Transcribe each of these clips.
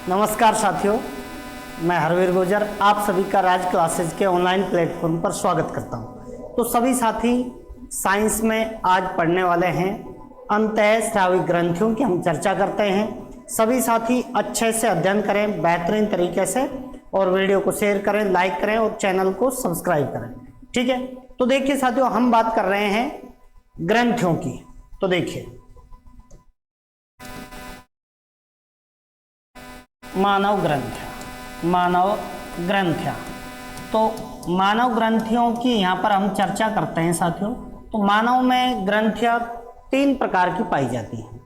नमस्कार साथियों, मैं हरवीर गुर्जर आप सभी का राज क्लासेज के ऑनलाइन प्लेटफॉर्म पर स्वागत करता हूं। तो सभी साथी साइंस में आज पढ़ने वाले हैं अंतःस्रावी ग्रंथियों की हम चर्चा करते हैं। सभी साथी अच्छे से अध्ययन करें बेहतरीन तरीके से और वीडियो को शेयर करें, लाइक करें और चैनल को सब्सक्राइब करें। ठीक है, तो देखिए साथियों, हम बात कर रहे हैं ग्रंथियों की। तो देखिए, मानव ग्रंथियाँ। तो मानव ग्रंथियों की यहाँ पर हम चर्चा करते हैं साथियों। तो मानव में ग्रंथियाँ 3 प्रकार की पाई जाती हैं।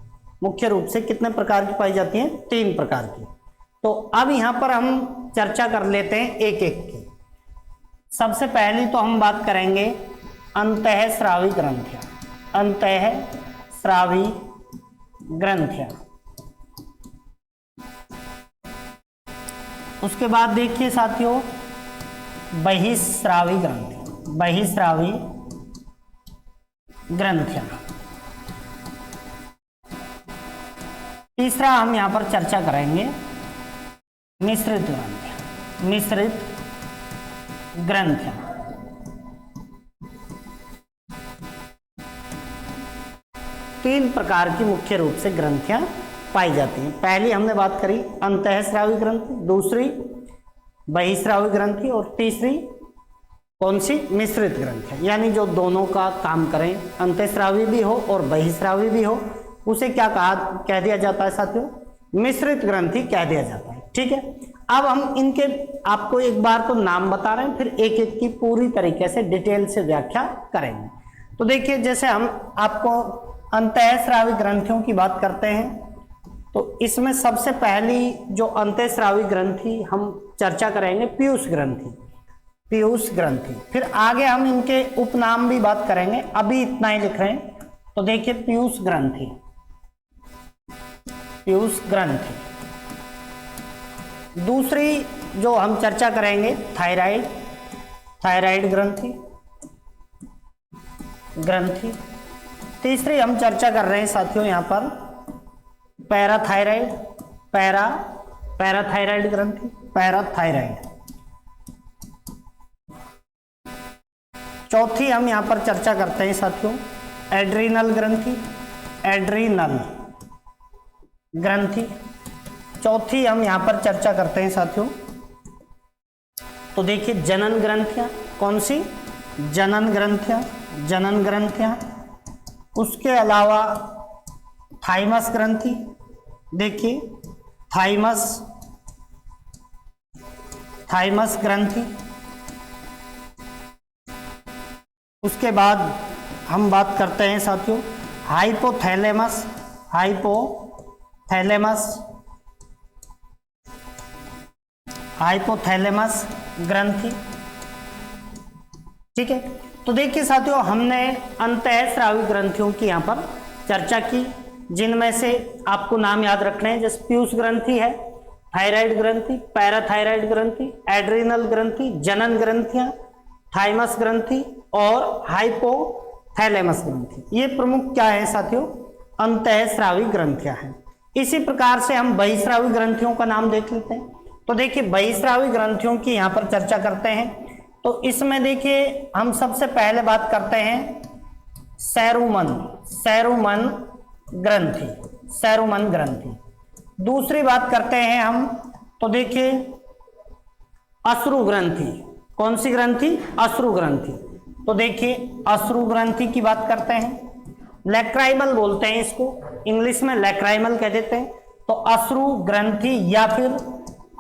मुख्य रूप से कितने प्रकार की पाई जाती हैं? 3 प्रकार की। तो अब यहाँ पर हम चर्चा कर लेते हैं एक एक की। सबसे पहली तो हम बात करेंगे अंतःस्रावी ग्रंथियाँ। अंतःस्रावी ग्रंथियाँ। उसके बाद देखिए साथियों, बहिस्रावी ग्रंथियाँ। तीसरा हम यहाँ पर चर्चा करेंगे मिश्रित ग्रंथियाँ। तीन प्रकार की मुख्य रूप से ग्रंथियाँ पाई जाती हैं। पहली हमने बात करी अंतःस्रावी ग्रंथि, दूसरी बहिस्रावी ग्रंथि और तीसरी कौन सी? मिश्रित ग्रंथि। यानी जो दोनों का काम करें, अंतःस्रावी भी हो और बहिस्रावी भी हो, उसे क्या कह दिया जाता है साथियों? मिश्रित ग्रंथि कह दिया जाता है। ठीक है, अब हम इनके आपको एक बार तो नाम बता रहे हैं, फिर एक एक की पूरी तरीके से डिटेल से व्याख्या करेंगे। तो देखिए, जैसे हम आपको अंतःस्रावी ग्रंथियों की बात करते हैं, तो इसमें सबसे पहली जो अंतःस्रावी ग्रंथि हम चर्चा करेंगे पीयूष ग्रंथि। फिर आगे हम इनके उपनाम भी बात करेंगे, अभी इतना ही लिख रहे हैं। तो देखिए, पीयूष ग्रंथि। दूसरी जो हम चर्चा करेंगे थायराइड ग्रंथि। तीसरी हम चर्चा कर रहे हैं साथियों यहाँ पर पैराथायराइड ग्रंथि। चौथी हम यहाँ पर चर्चा करते हैं साथियों एड्रीनल ग्रंथि। चौथी हम यहाँ पर चर्चा करते हैं साथियों, तो देखिए जनन ग्रंथियाँ। कौन सी? जनन ग्रंथियाँ। उसके अलावा थाइमस ग्रंथि। देखिए थाइमस ग्रंथि। उसके बाद हम बात करते हैं साथियों हाइपोथैलेमस ग्रंथि। ठीक है, तो देखिए साथियों, हमने अंतःस्रावी ग्रंथियों की यहाँ पर चर्चा की, जिनमें से आपको नाम याद रखने हैं। जैसे पीयूष ग्रंथि है, थायराइड ग्रंथि, पैराथायराइड ग्रंथि, एड्रीनल ग्रंथि, जनन ग्रंथियां, थाइमस ग्रंथि और हाइपोथैलेमस ग्रंथि। ये प्रमुख क्या है साथियों? अंतःस्रावी ग्रंथियां हैं। इसी प्रकार से हम बहिस्रावी ग्रंथियों का नाम देख लेते हैं। तो देखिए, बहिस्रावी ग्रंथियों की यहाँ पर चर्चा करते हैं। तो इसमें देखिए, हम सबसे पहले बात करते हैं सेरुमन ग्रंथि। दूसरी बात करते हैं हम, तो देखिए अश्रु ग्रंथि। कौन सी ग्रंथि? अश्रु ग्रंथि। तो देखिए, अश्रु ग्रंथि की बात करते हैं। लैक्राइमल बोलते हैं इसको, इंग्लिश में लैक्राइमल कह देते हैं। तो अश्रु ग्रंथि या फिर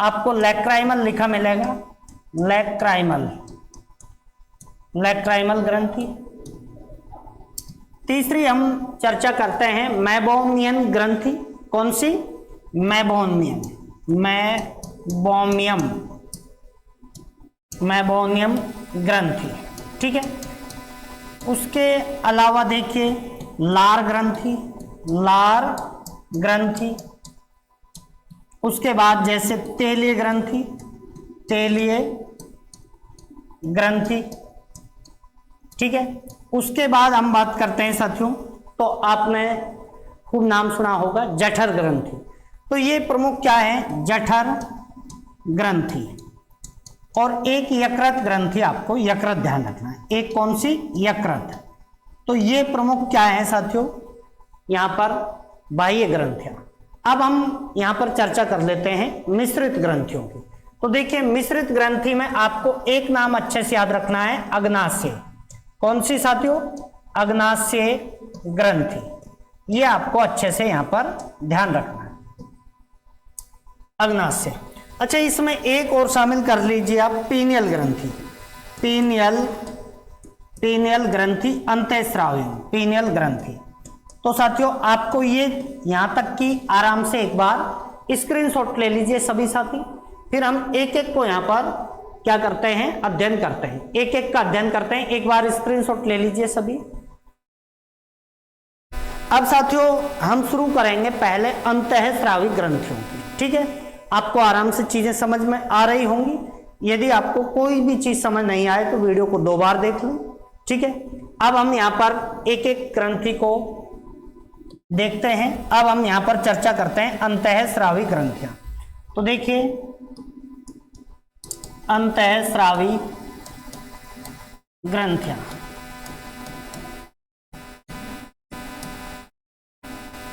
आपको लैक्राइमल लिखा मिलेगा, लैक्राइमल ग्रंथि। तीसरी हम चर्चा करते हैं मेबोमियन ग्रंथि। कौन सी? मेबोमियम ग्रंथि। ठीक है, उसके अलावा देखिए लार ग्रंथि। उसके बाद जैसे तेलीय ग्रंथि। ठीक है, उसके बाद हम बात करते हैं साथियों, तो आपने खूब नाम सुना होगा जठर ग्रंथि। तो ये प्रमुख क्या है, जठर ग्रंथि, और एक यकृत ग्रंथि, आपको यकृत ध्यान रखना है, एक कौन सी, यकृत। तो ये प्रमुख क्या है साथियों, यहाँ पर बाह्य ग्रंथियां। अब हम यहाँ पर चर्चा कर लेते हैं मिश्रित ग्रंथियों की। तो देखिए मिश्रित ग्रंथि में आपको एक नाम अच्छे से याद रखना है, अग्नाशय। कौन सी साथियों, अग्नाशय ग्रंथि, ये आपको अच्छे से यहाँ पर ध्यान रखना है, अग्नाशय। अच्छा, इसमें एक और शामिल कर लीजिए आप, पीनियल ग्रंथि, पीनियल ग्रंथि अंतःस्रावी, पीनियल ग्रंथि। तो साथियों आपको ये यहां तक कि आराम से एक बार स्क्रीनशॉट ले लीजिए सभी साथी, फिर हम एक एक को यहां पर क्या करते हैं, अध्ययन करते हैं, एक एक का अध्ययन करते हैं। एक बार स्क्रीनशॉट ले लीजिए सभी। अब साथियों हम शुरू करेंगे पहले अंतःस्रावी ग्रंथियों की, ठीक है। आपको आराम से चीजें समझ में आ रही होंगी। यदि आपको कोई भी चीज समझ नहीं आए तो वीडियो को 2 बार देख लें, ठीक है। अब हम यहाँ पर एक एक ग्रंथि को देखते हैं। अब हम यहाँ पर चर्चा करते हैं अंतःस्रावी ग्रंथियां। तो देखिए अंतःस्रावी ग्रंथियां,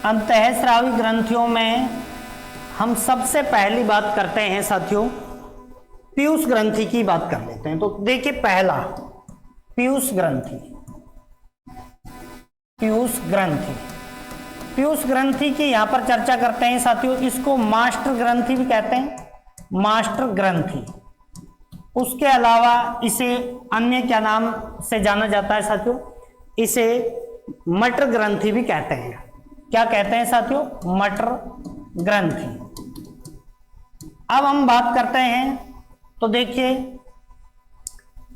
अंतःस्रावी ग्रंथियों में हम सबसे पहली बात करते हैं साथियों, पीयूष ग्रंथि की बात कर लेते हैं। तो देखिए पहला पीयूष ग्रंथि, पीयूष ग्रंथि, पीयूष ग्रंथि की यहां पर चर्चा करते हैं साथियों। इसको मास्टर ग्रंथि भी कहते हैं, मास्टर ग्रंथि। उसके अलावा इसे अन्य क्या नाम से जाना जाता है साथियों, इसे मटर ग्रंथि भी कहते हैं। क्या कहते हैं साथियों, मटर ग्रंथि। अब हम बात करते हैं, तो देखिए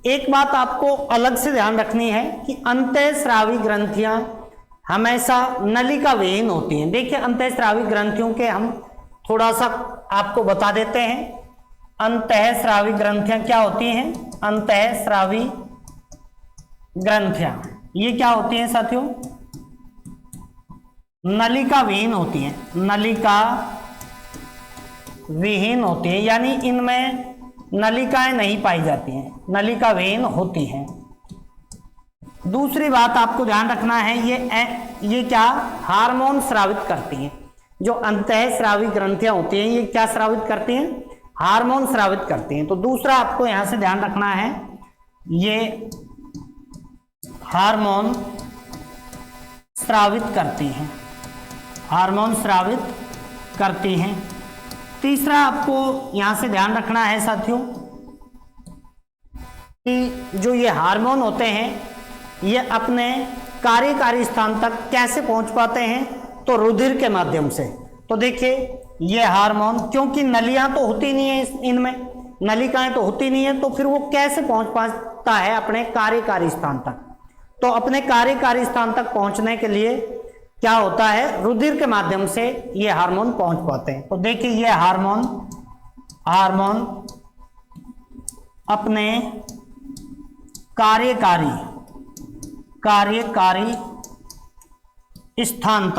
एक बात आपको अलग से ध्यान रखनी है कि अंतःस्रावी ग्रंथियां हमेशा नलिका विहीन होती हैं। देखिए अंतःस्रावी ग्रंथियों के हम थोड़ा सा आपको बता देते हैं। अंतःस्रावी ग्रंथियां क्या होती हैं, अंतःस्रावी ग्रंथियां ये क्या होती हैं साथियों, नलिका विहीन होती हैं, नलिका विहीन होती है, यानी इनमें नलिकाएं नहीं पाई जाती हैं, नलिका विहीन होती हैं। दूसरी बात आपको ध्यान रखना है, ये क्या हार्मोन स्रावित करती हैं। जो अंतःस्रावी ग्रंथियां होती हैं ये क्या स्रावित करती हैं, हार्मोन स्रावित करती हैं। तो दूसरा आपको यहां से ध्यान रखना है, ये हार्मोन स्रावित करती हैं, हार्मोन स्रावित करती हैं। तीसरा आपको यहां से ध्यान रखना है साथियों कि जो ये हार्मोन होते हैं ये अपने कार्यकारी स्थान तक कैसे पहुंच पाते हैं, तो रुधिर के माध्यम से। तो देखिए ये हार्मोन, क्योंकि नलियां तो होती नहीं है इनमें, नलिकाएं तो होती नहीं है, तो फिर वो कैसे पहुंच पाता है अपने कार्यकारी स्थान तक। तो अपने कार्यकारी स्थान तक पहुंचने के लिए क्या होता है, रुधिर के माध्यम से ये हार्मोन पहुंच पाते हैं। तो देखिए ये हार्मोन अपने कार्यकारी स्थान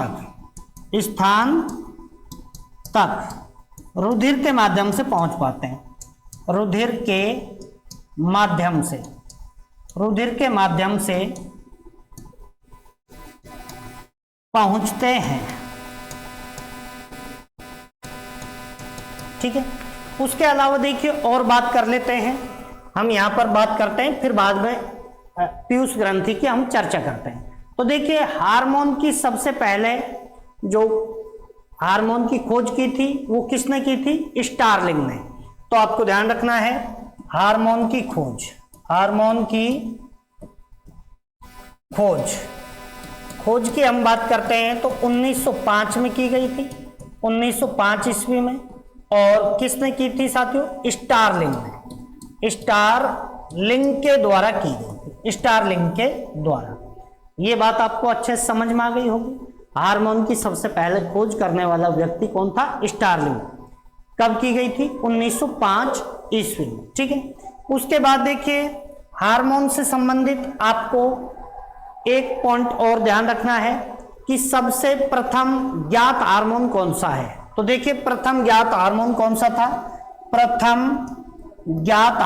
तक रुधिर के माध्यम से पहुंच पाते हैं, रुधिर के माध्यम से पहुंचते हैं, ठीक है। उसके अलावा देखिए और बात कर लेते हैं, हम यहां पर बात करते हैं, फिर बाद में पीयूष ग्रंथि की हम चर्चा करते हैं। तो देखिए हार्मोन की सबसे पहले जो हार्मोन की खोज की थी वो किसने की थी, स्टार्लिंग ने। तो आपको ध्यान रखना है हार्मोन की खोज की हम बात करते हैं तो 1905 में की गई थी, 1905 ईस्वी में। और किसने की थी साथियों, स्टार्लिंग ने, स्टार्लिंग के द्वारा की गई थी, स्टार्लिंग के द्वारा। ये बात आपको अच्छे से समझ में आ गई होगी। हार्मोन की सबसे पहले खोज करने वाला व्यक्ति कौन था, स्टार्लिंग। कब की गई थी, 1905 ईस्वी में, ठीक है। उसके बाद देखिए हार्मोन से संबंधित आपको एक पॉइंट और ध्यान रखना है कि सबसे प्रथम ज्ञात हार्मोन कौन सा है। तो देखिए प्रथम ज्ञात हार्मोन कौन सा था, प्रथम ज्ञात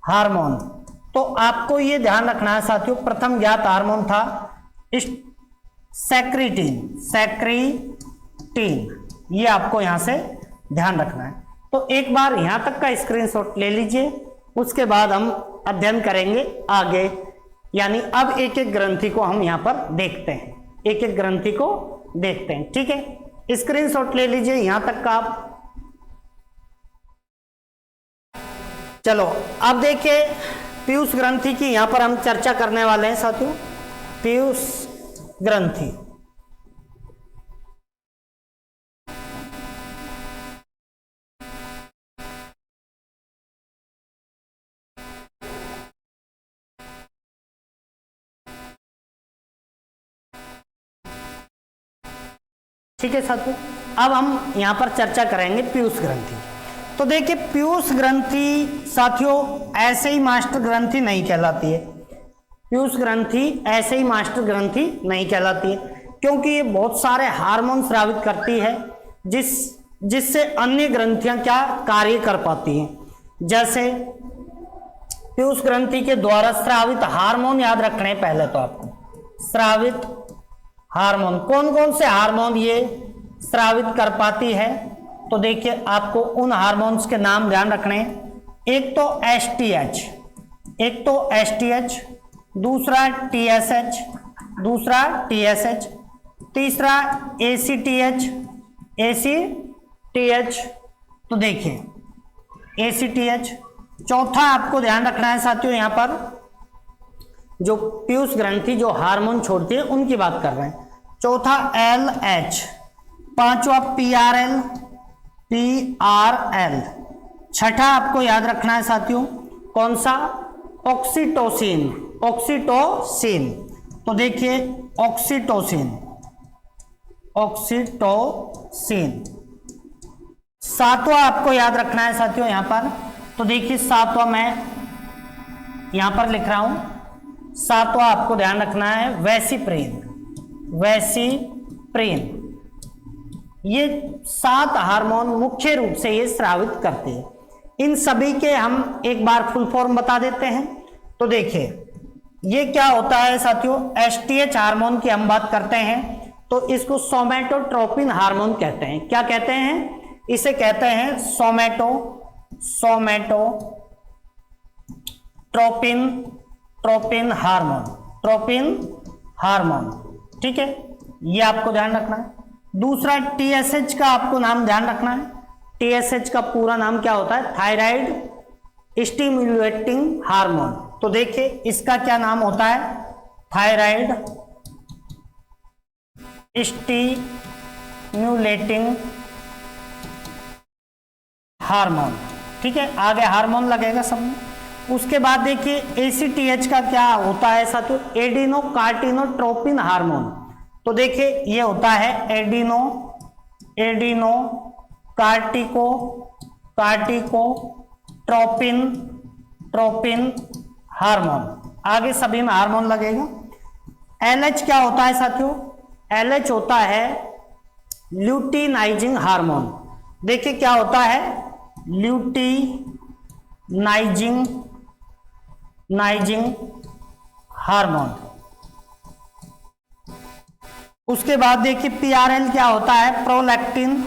हार्मोन। तो आपको ये ध्यान रखना है साथियों, प्रथम ज्ञात हार्मोन था सेक्रीटिन, ये आपको यहां से ध्यान रखना है। तो एक बार यहां तक का स्क्रीनशॉट ले लीजिए, उसके बाद हम अध्ययन करेंगे आगे, यानी अब एक एक ग्रंथि को हम यहां पर देखते हैं, एक एक ग्रंथि को देखते हैं। ठीक है, स्क्रीनशॉट ले लीजिए यहां तक का आप। चलो अब देखिए पीयूष ग्रंथि की यहां पर हम चर्चा करने वाले हैं साथियों, पीयूष ग्रंथि। ठीक है साथियों, अब हम यहां पर चर्चा करेंगे पीयूष ग्रंथि। तो देखिए पीयूष ग्रंथि साथियों ऐसे ही मास्टर ग्रंथि नहीं कहलाती है, पीयूष ग्रंथि ऐसे ही मास्टर ग्रंथि नहीं कहलाती है, क्योंकि ये बहुत सारे हार्मोन स्रावित करती है जिससे अन्य ग्रंथियां क्या कार्य कर पाती हैं। जैसे पीयूष ग्रंथि के द्वारा स्रावित हार्मोन याद रखने पहले तो आपको, स्रावित हार्मोन कौन कौन से हार्मोन ये स्रावित कर पाती है। तो देखिए आपको उन हार्मोन्स के नाम ध्यान रखने हैं, एक तो एसटीएच, दूसरा टीएसएच, तीसरा एसीटीएच। तो देखिए एसीटीएच, चौथा आपको ध्यान रखना है साथियों, यहां पर जो पीयूष ग्रंथि जो हार्मोन छोड़ती है उनकी बात कर रहे हैं, चौथा एलएच, पांचवा पीआरएल, छठा आपको याद रखना है साथियों कौन सा, ऑक्सीटोसिन। तो देखिए ऑक्सीटोसिन, सातवां आपको याद रखना है साथियों यहां पर। तो देखिए सातवां मैं यहां पर लिख रहा हूं, सातवां आपको ध्यान रखना है वैसीप्रेन। ये 7 हार्मोन मुख्य रूप से ये स्रावित करते हैं। इन सभी के हम एक बार फुल फॉर्म बता देते हैं। तो देखिए ये क्या होता है साथियों, एसटीएच हार्मोन की हम बात करते हैं तो इसको सोमैटोट्रोपिन हार्मोन कहते हैं। क्या कहते हैं, इसे कहते हैं सोमैटोट्रोपिन हार्मोन। ठीक है, ये आपको ध्यान रखना है। दूसरा टीएसएच का आपको नाम ध्यान रखना है, टीएसएच का पूरा नाम क्या होता है, थायराइड स्टिमुलेटिंग हार्मोन। तो देखिए इसका क्या नाम होता है, थायराइड स्टिमुलेटिंग हार्मोन। ठीक है, आगे हार्मोन लगेगा सब में। उसके बाद देखिए एसीटीएच का क्या होता है साथियों, एडिनोकार्टिनोट्रोपिन हार्मोन। तो देखिए ये होता है एडिनोकार्टिकोट्रोपिन हार्मोन। आगे सभी में हार्मोन लगेगा। एलएच क्या होता है साथियों, एलएच होता है ल्यूटिनाइजिंग हार्मोन। देखिए क्या होता है, ल्यूटिनाइजिंग हार्मोन। उसके बाद देखिए पीआरएल क्या होता है, प्रोलैक्टिन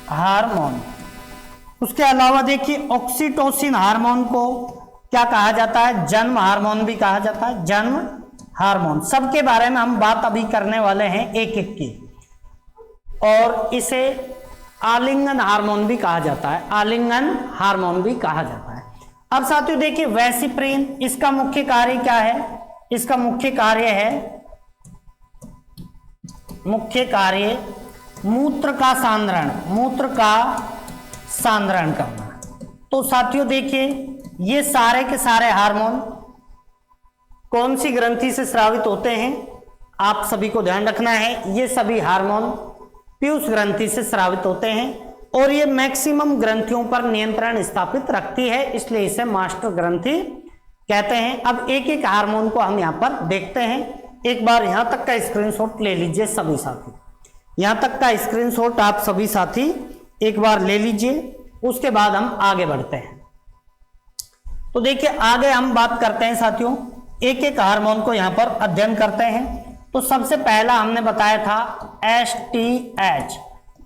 हार्मोन। उसके अलावा देखिए ऑक्सीटोसिन हार्मोन को क्या कहा जाता है, जन्म हार्मोन भी कहा जाता है, जन्म हार्मोन। सबके बारे में हम बात अभी करने वाले हैं एक एक की। और इसे आलिंगन हार्मोन भी कहा जाता है, आलिंगन हार्मोन भी कहा जाता है। अब साथियों देखिए वैसीप्रेन, इसका मुख्य कार्य क्या है, इसका मुख्य कार्य है मूत्र का सांद्रण करना। तो साथियों देखिए ये सारे के सारे हार्मोन कौन सी ग्रंथि से स्रावित होते हैं, आप सभी को ध्यान रखना है। ये सभी हार्मोन पीयूष ग्रंथि से स्रावित होते हैं और ये मैक्सिमम ग्रंथियों पर नियंत्रण स्थापित रखती है, इसलिए इसे मास्टर ग्रंथि कहते हैं। अब एक एक हार्मोन को हम यहाँ पर देखते हैं। एक बार यहाँ तक का स्क्रीनशॉट ले लीजिए सभी साथी, यहाँ तक का स्क्रीनशॉट आप सभी साथी एक बार ले लीजिए, उसके बाद हम आगे बढ़ते हैं। तो देखिए आगे हम बात करते हैं साथियों, एक एक हार्मोन को यहाँ पर अध्ययन करते हैं। तो सबसे पहला हमने बताया था STH।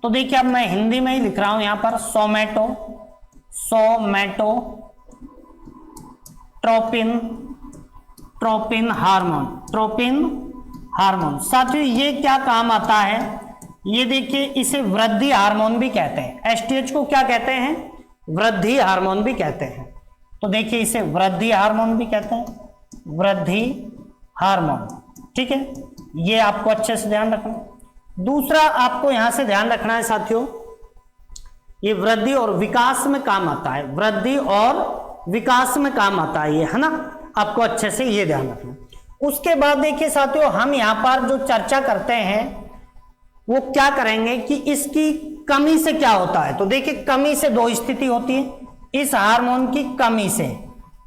तो देखिए अब मैं हिंदी में ही लिख रहा हूं यहाँ पर, सोमैटोट्रोपिन हार्मोन। साथियों ये क्या काम आता है, ये देखिए इसे वृद्धि हार्मोन भी कहते हैं। STH को क्या कहते हैं, वृद्धि हार्मोन भी कहते हैं। तो देखिए इसे वृद्धि हार्मोन भी कहते हैं, वृद्धि हार्मोन, ठीक है। ये आपको अच्छे से ध्यान रखना। दूसरा आपको यहां से ध्यान रखना है साथियों, ये वृद्धि और विकास में काम आता है, वृद्धि और विकास में काम आता है ये, है ना, आपको अच्छे से ये ध्यान रखना। उसके बाद देखिए साथियों हम यहां पर जो चर्चा करते हैं वो क्या करेंगे कि इसकी कमी से क्या होता है। तो देखिए कमी से दो स्थिति होती है इस हार्मोन की,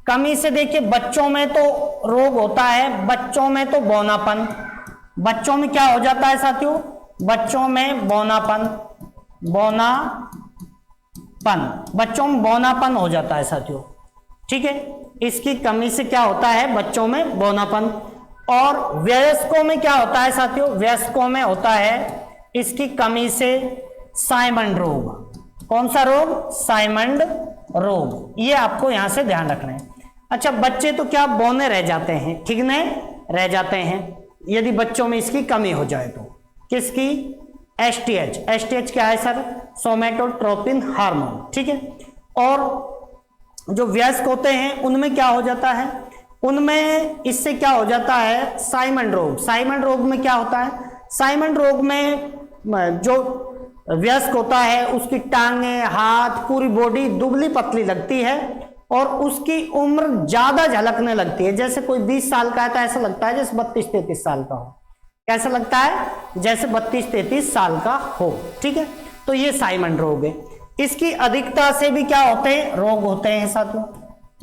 कमी से देखिए बच्चों में तो रोग होता है, बच्चों में तो बौनापन, बच्चों में क्या हो जाता है साथियों, बच्चों में बच्चों में बौनापन हो जाता है साथियों, ठीक है। इसकी कमी से क्या होता है, बच्चों में बौनापन। और वयस्कों में क्या होता है साथियों, वयस्कों में होता है इसकी कमी से साइमंड रोग। कौन सा रोग, साइमंड रोग। ये आपको यहां से ध्यान रखना है। अच्छा बच्चे तो क्या बौने रह जाते हैं, ठिगने रह जाते हैं यदि बच्चों में इसकी कमी हो जाए तो। किसकी, STH क्या है सर, सोमैटोट्रोपिन हार्मोन, ठीक है। और जो वयस्क होते हैं उनमें क्या हो जाता है, उनमें इससे क्या हो जाता है, साइमंड रोग में क्या होता है, साइमंड रोग में जो वयस्क होता है उसकी टांगे, हाथ, पूरी बॉडी दुबली पतली लगती है और उसकी उम्र ज्यादा झलकने लगती है। जैसे कोई 20 साल का है तो ऐसा लगता है जैसे 32-33 साल का हो। कैसा लगता है, जैसे 32-33 साल का हो, ठीक है। तो ये साइमंड रोग है। इसकी अधिकता से भी क्या होते हैं, रोग होते हैं साथियों,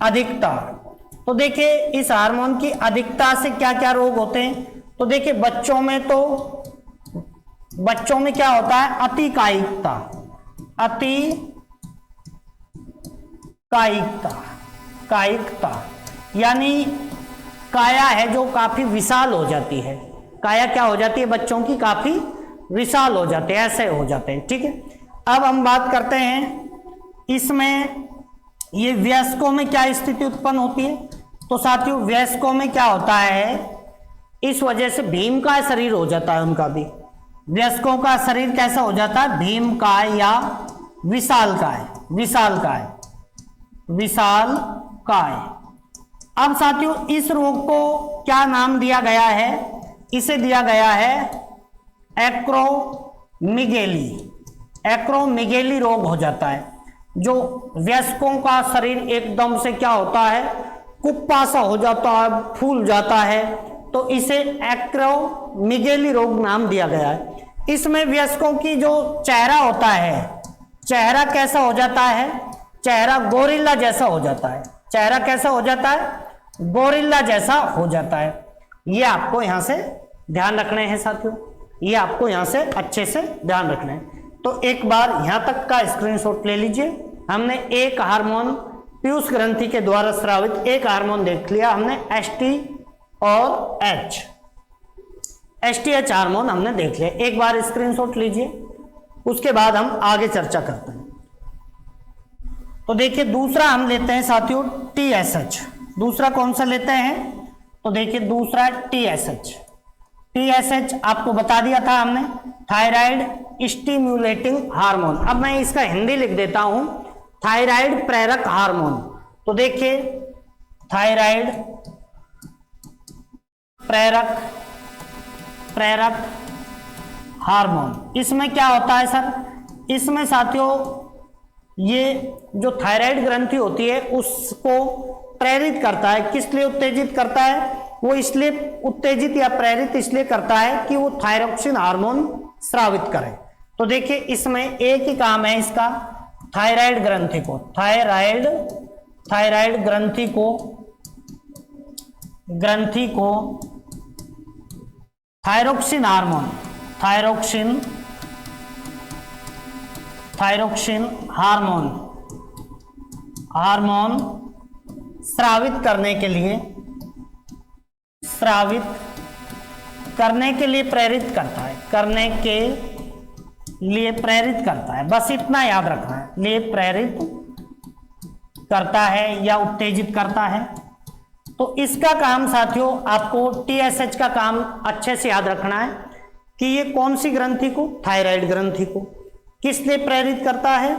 अधिकता। तो देखिए इस हार्मोन की अधिकता से क्या क्या रोग होते हैं। तो देखिए बच्चों में क्या होता है, कायिकता, यानी काया है जो काफी विशाल हो जाती है। काया क्या हो जाती है, बच्चों की काफी विशाल हो जाते हैं, ऐसे हो जाते हैं, ठीक है। अब हम बात करते हैं इसमें ये वयस्कों में क्या स्थिति उत्पन्न होती है। तो साथियों वयस्कों में क्या होता है, इस वजह से भीमकाय शरीर हो जाता है उनका भी। वयस्कों का शरीर कैसा हो जाता है, भीमकाय या विशालकाय। अब साथियों इस रोग को क्या नाम दिया गया है, इसे दिया गया है एक्रोमिगेली रोग हो जाता है। जो वयस्कों का शरीर एकदम से क्या होता है, कुप्पा सा हो जाता है, फूल जाता है, तो इसे एक्रोमिगेली रोग नाम दिया गया है। इसमें वयस्कों की जो चेहरा होता है, चेहरा कैसा हो जाता है, चेहरा गोरिल्ला जैसा हो जाता है। चेहरा कैसा हो जाता है, गोरिल्ला जैसा हो जाता है। ये आपको यहां से ध्यान रखने हैं साथियों, ये आपको यहां से अच्छे से ध्यान रखना है। तो एक बार यहां तक का स्क्रीनशॉट ले लीजिए। हमने एक हार्मोन पीयूष ग्रंथि के द्वारा स्रावित एक हार्मोन देख लिया हमने, ST और STH हार्मोन हमने देख लिया। एक बार स्क्रीनशॉट लीजिए, उसके बाद हम आगे चर्चा करते हैं। तो देखिए दूसरा हम लेते हैं साथियों TSH। दूसरा कौन सा लेते हैं, तो देखिए दूसरा TSH आपको बता दिया था हमने, थायराइड स्टिम्युलेटिंग हार्मोन। अब मैं इसका हिंदी लिख देता हूं, थायराइड प्रेरक हार्मोन। तो देखिए थायराइड प्रेरक हार्मोन, इसमें क्या होता है सर, इसमें साथियों ये जो थायराइड ग्रंथि होती है उसको प्रेरित करता है। किस लिए उत्तेजित करता है, वो इसलिए उत्तेजित या प्रेरित इसलिए करता है कि वो थायरोक्सिन हार्मोन स्रावित करे। तो देखिए इसमें एक ही काम है इसका, थायराइड ग्रंथि को ग्रंथि को थायरोक्सिन हार्मोन थायरोक्सिन हार्मोन स्रावित करने के लिए प्रेरित करता है, बस इतना याद रखना है, लिए प्रेरित करता है या उत्तेजित करता है। तो इसका काम साथियों आपको TSH का काम अच्छे से याद रखना है कि ये कौन सी ग्रंथि को, थायराइड ग्रंथि को किस लिए प्रेरित करता है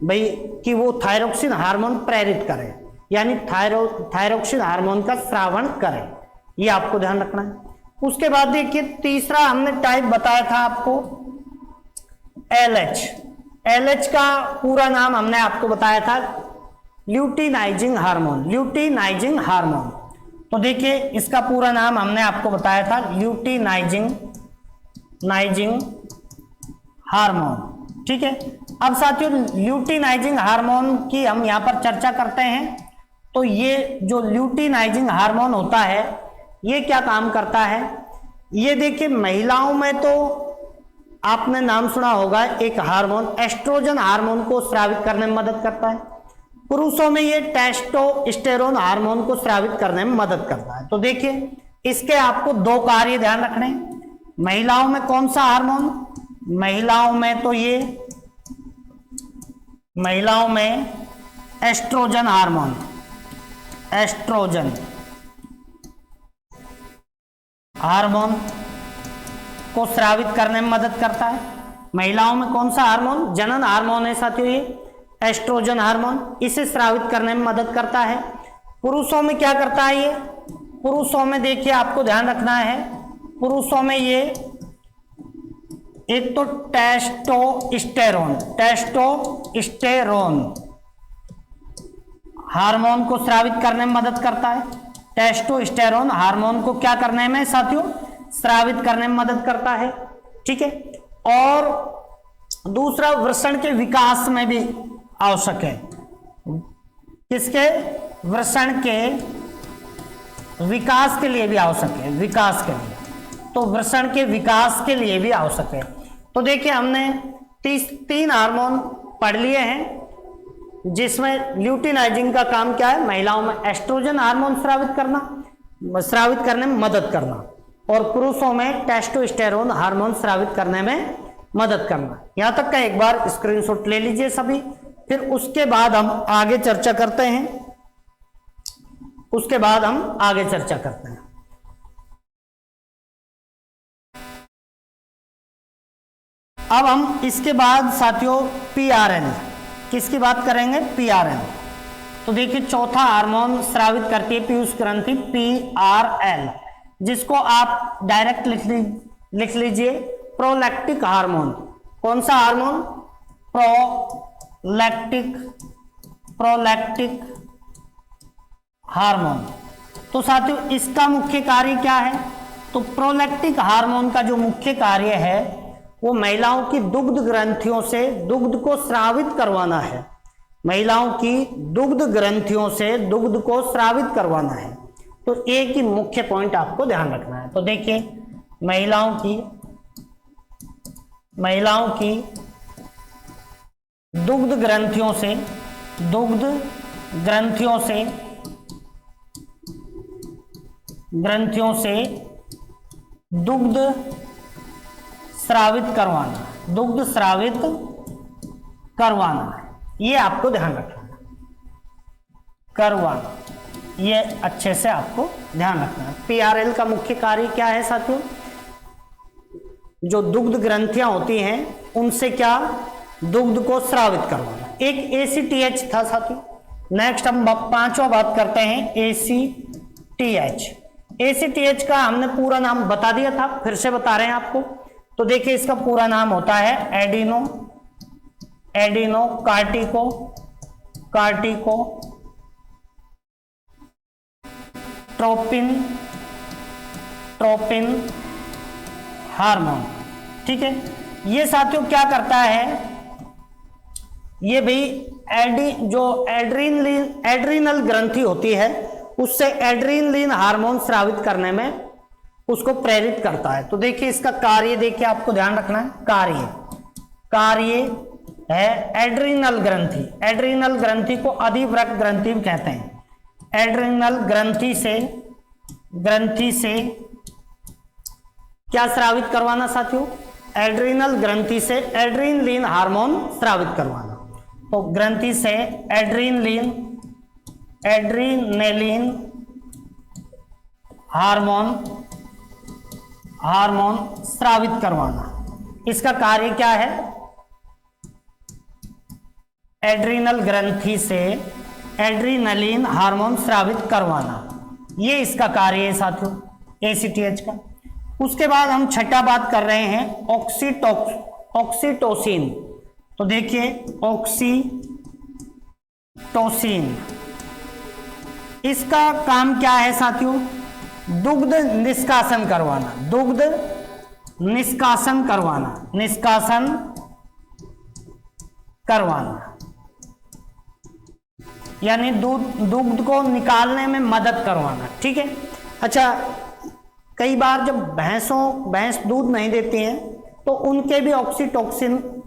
भाई, कि वो थायरोक्सिन हार्मोन प्रेरित करे, यानी थायरोक्सिन हार्मोन का स्रावण करे, ये आपको ध्यान रखना है। उसके बाद देखिए तीसरा हमने टाइप बताया था आपको LH का पूरा नाम हमने आपको बताया था ल्यूटिनाइजिंग हार्मोन। तो देखिए इसका पूरा नाम हमने आपको बताया था ल्यूटिनाइजिंग हार्मोन, ठीक है। अब साथियों ल्यूटिनाइजिंग हार्मोन की हम यहाँ पर चर्चा करते हैं। तो ये जो ल्यूटिनाइजिंग हार्मोन होता है ये क्या काम करता है, ये देखिए महिलाओं में तो आपने नाम सुना होगा एक हार्मोन एस्ट्रोजन हार्मोन को स्रावित करने में मदद करता है, पुरुषों में ये टेस्टोस्टेरोन हार्मोन को स्रावित करने में मदद करता है। तो देखिए इसके आपको दो कार्य ध्यान रखने हैं। महिलाओं में कौन सा हार्मोन, महिलाओं में एस्ट्रोजन हार्मोन को स्रावित करने में मदद करता है। महिलाओं में कौन सा हार्मोन, जनन हार्मोन है साथियों, ये एस्ट्रोजन हार्मोन, इसे स्रावित करने में मदद करता है। पुरुषों में क्या करता है ये, पुरुषों में देखिए आपको ध्यान रखना है, पुरुषों में ये एक तो टेस्टोस्टेरोन हार्मोन को स्रावित करने में मदद करता है। टेस्टोस्टेरोन हार्मोन को क्या करने में साथियों, स्रावित करने में मदद करता है, ठीक है। और दूसरा वृषण के विकास में भी आवश्यक है, किसके, वृषण के विकास के लिए भी आवश्यक है, विकास के लिए, तो वृषण के विकास के लिए भी आवश्यक है। तो देखिए हमने 3 हार्मोन पढ़ लिए हैं जिसमें ल्यूटिनाइजिंग का काम क्या है, महिलाओं में एस्ट्रोजन हार्मोन स्रावित करने में मदद करना, और पुरुषों में टेस्टोस्टेरोन हार्मोन स्रावित करने में मदद करना। यहां तक का एक बार स्क्रीनशॉट ले लीजिए सभी, फिर उसके बाद हम आगे चर्चा करते हैं। अब हम इसके बाद साथियों PRN, किसकी बात करेंगे, PRN। तो देखिए चौथा हार्मोन स्रावित करती है पीयूष ग्रंथि PRL, जिसको आप डायरेक्ट लिख लीजिए प्रोलैक्टिक हार्मोन। कौन सा हार्मोन, प्रोलैक्टिक हार्मोन। तो साथियों इसका मुख्य कार्य क्या है, तो प्रोलैक्टिक हार्मोन का जो मुख्य कार्य है वो महिलाओं की दुग्ध ग्रंथियों से दुग्ध को स्रावित करवाना है, महिलाओं की दुग्ध ग्रंथियों से दुग्ध को स्रावित करवाना है। तो एक ही मुख्य पॉइंट आपको ध्यान रखना है। तो देखिए महिलाओं की दुग्ध ग्रंथियों से दुग्ध स्रावित करवाना, ये आपको ध्यान रखना है, करवाना, ये अच्छे से आपको ध्यान रखना है। PRL का मुख्य कार्य क्या है साथियों, जो दुग्ध ग्रंथियां होती हैं उनसे क्या, दुग्ध को स्रावित करवाना। एक ACTH था साथियों। नेक्स्ट हम 5वां बात करते हैं ACTH। ACTH का हमने पूरा नाम बता दिया था, फिर से बता रहे हैं आपको। तो देखिए इसका पूरा नाम होता है एडिनो कार्टिको ट्रोपिन हार्मोन, ठीक है। ये साथियों क्या करता है, ये भी जो एड्रीनल ग्रंथि होती है उससे एड्रेनलिन हार्मोन स्रावित करने में उसको प्रेरित करता है। तो देखिए इसका कार्य, देखिए आपको ध्यान रखना है, कार्य है एड्रीनल ग्रंथि। एड्रीनल ग्रंथि को अधिवृक्क ग्रंथि भी कहते हैं। एड्रीनल ग्रंथि से क्या स्रावित करवाना साथियों? एड्रीनल ग्रंथि से एड्रेनलिन हार्मोन स्रावित करवाना। तो ग्रंथि से एड्रेनलिन हार्मोन स्रावित करवाना, इसका कार्य क्या है? एड्रीनल ग्रंथि से एड्रेनलिन हार्मोन स्रावित करवाना, ये इसका कार्य है साथियों, ACTH का। उसके बाद हम छठा बात कर रहे हैं ऑक्सीटोसिन। तो देखिए ऑक्सीटोसिन, इसका काम क्या है साथियों? दुग्ध निष्कासन करवाना, यानी दुग्ध को निकालने में मदद करवाना, ठीक है। अच्छा, कई बार जब भैंस दूध नहीं देती हैं तो उनके भी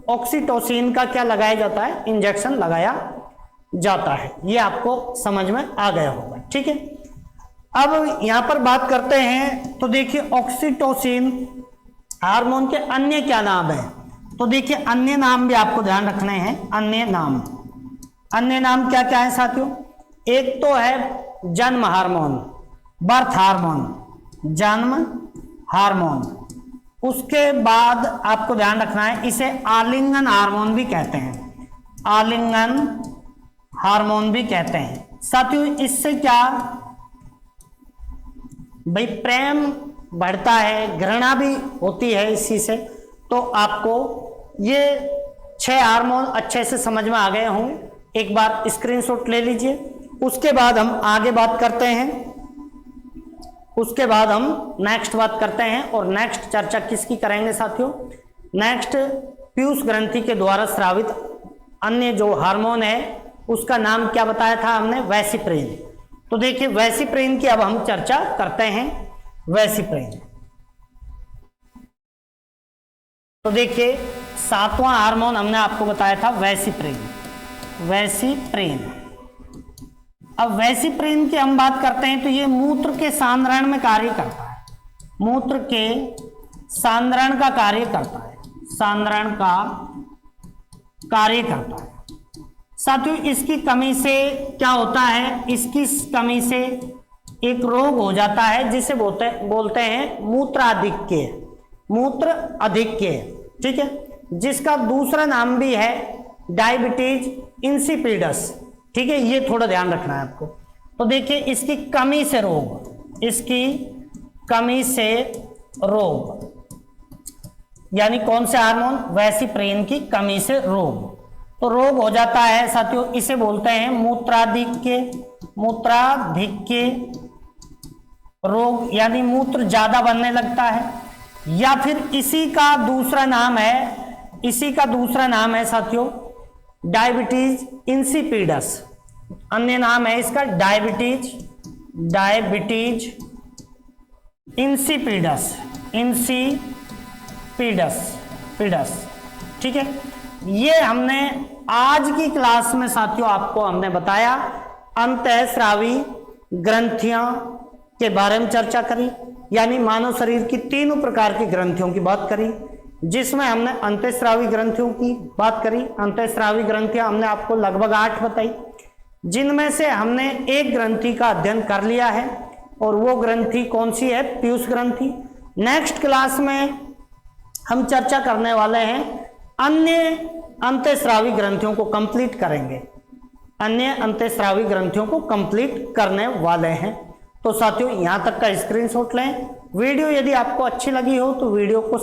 ऑक्सीटोसिन का क्या लगाया जाता है? इंजेक्शन लगाया जाता है। ये आपको समझ में आ गया होगा, ठीक है। अब यहां पर बात करते हैं, तो देखिए ऑक्सीटोसिन हार्मोन के अन्य क्या नाम है? तो देखिए अन्य नाम भी आपको ध्यान रखने हैं। अन्य नाम क्या क्या है साथियों? एक तो है जन्म हार्मोन, बर्थ हार्मोन। उसके बाद आपको ध्यान रखना है, इसे आलिंगन हार्मोन भी कहते हैं। साथियों इससे क्या भाई, प्रेम बढ़ता है, घृणा भी होती है इसी से। तो आपको ये 6 हार्मोन अच्छे से समझ में आ गए होंगे, एक बार स्क्रीनशॉट ले लीजिए। उसके बाद हम आगे बात करते हैं, उसके बाद हम नेक्स्ट बात करते हैं। और नेक्स्ट चर्चा किसकी करेंगे साथियों? नेक्स्ट पीयूष ग्रंथि के द्वारा स्रावित अन्य जो हार्मोन है उसका नाम क्या बताया था हमने? वेसिप्रेन। तो देखिए वेसिप्रेन की अब हम चर्चा करते हैं। वेसिप्रेन, तो देखिए 7वां हार्मोन हमने आपको बताया था वेसिप्रेन। अब वेसिप्रेन की हम बात करते हैं तो ये मूत्र के सांद्रण में कार्य करता है, मूत्र के सांद्रण का कार्य करता है। साथियों इसकी कमी से क्या होता है? इसकी कमी से एक रोग हो जाता है जिसे बोलते हैं मूत्र अधिक्य, ठीक है, जिसका दूसरा नाम भी है डायबिटीज इंसिपिडस, ठीक है। ये थोड़ा ध्यान रखना है आपको। तो देखिए इसकी कमी से रोग, यानी कौन से हार्मोन? वेसिप्रेन की कमी से रोग। तो रोग हो जाता है साथियों, इसे बोलते हैं मूत्राधिक्य रोग, यानी मूत्र ज्यादा बनने लगता है। या फिर इसी का दूसरा नाम है साथियों डायबिटीज इंसिपिडस। अन्य नाम है इसका डायबिटीज इंसिपिडस, ठीक है। ये हमने आज की क्लास में साथियों आपको हमने बताया, अंतःस्रावी ग्रंथियां के बारे में चर्चा करी, यानी मानव शरीर की 3 प्रकार की ग्रंथियों की बात करी, जिसमें हमने अंतःस्रावी ग्रंथियों की बात करी। अंतःस्रावी ग्रंथियां हमने आपको लगभग 8 बताई, जिनमें से हमने एक ग्रंथि का अध्ययन कर लिया है, और वो ग्रंथि कौन सी है? पीयूष ग्रंथि। नेक्स्ट क्लास में हम चर्चा करने वाले हैं अन्य अंतःस्रावी ग्रंथियों को कंप्लीट करेंगे, कंप्लीट करने वाले हैं। तो साथियों यहां तक का स्क्रीनशॉट लें। वीडियो यदि आपको अच्छी लगी हो तो वीडियो को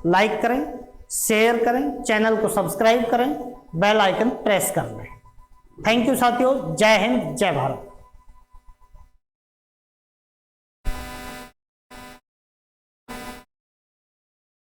लाइक करें, शेयर करें, चैनल को सब्सक्राइब करें, बेल आइकन प्रेस कर लें। थैंक यू साथियों, जय हिंद, जय भारत।